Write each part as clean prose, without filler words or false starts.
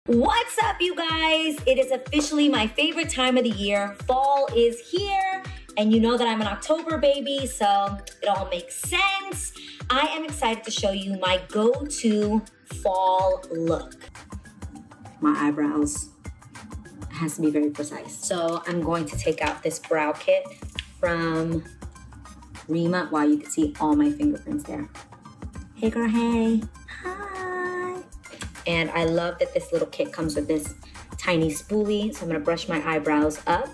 What's up, you guys? It is officially my favorite time of the year. Fall is here, and you know that I'm an October baby, so it all makes sense. I am excited to show you my go-to fall look. My eyebrows has to be very precise. So I'm going to take out this brow kit from Reema. Wow, you can see all my fingerprints there. Hey girl, hey. Hi. And I love that this little kit comes with this tiny spoolie. So I'm gonna brush my eyebrows up.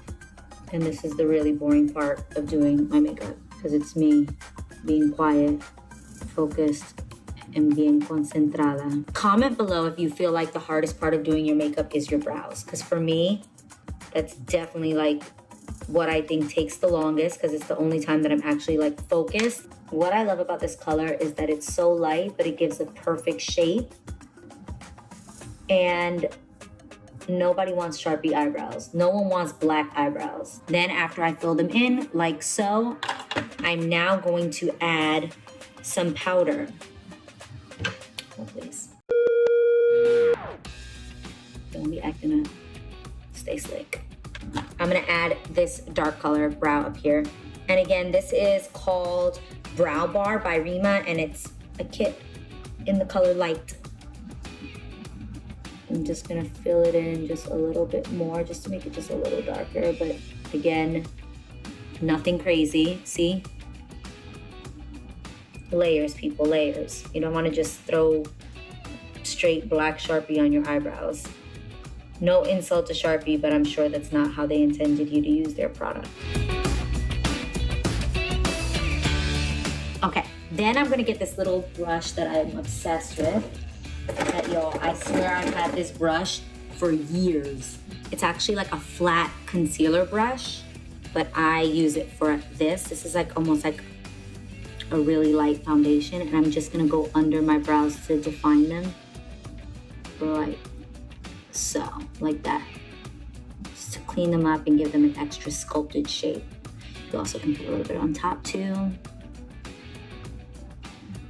And this is the really boring part of doing my makeup because it's me being quiet, focused, and being concentrada. Comment below if you feel like the hardest part of doing your makeup is your brows. Because for me, that's definitely like what I think takes the longest because it's the only time that I'm actually like focused. What I love about this color is that it's so light, but it gives a perfect shape. And nobody wants Sharpie eyebrows. No one wants black eyebrows. Then after I fill them in, like so, I'm now going to add some powder. Oh, please. Don't be acting up. Stay slick. I'm gonna add this dark color brow up here. And again, this is called Brow Bar by Reema, and it's a kit in the color light. I'm just gonna fill it in just a little bit more, just to make it just a little darker, but again, nothing crazy, see? Layers, people, layers. You don't wanna just throw straight black Sharpie on your eyebrows. No insult to Sharpie, but I'm sure that's not how they intended you to use their product. Okay, then I'm gonna get this little brush that I'm obsessed with. Y'all, I swear I've had this brush for years. It's actually like a flat concealer brush, but I use it for this. This is like almost like a really light foundation, and I'm just gonna go under my brows to define them. Like so, like that. Just to clean them up and give them an extra sculpted shape. You also can put a little bit on top too.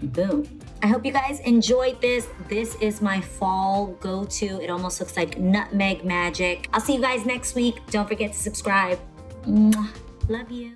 Boom. I hope you guys enjoyed this. This is my fall go-to. It almost looks like nutmeg magic. I'll see you guys next week. Don't forget to subscribe. Mwah. Love you.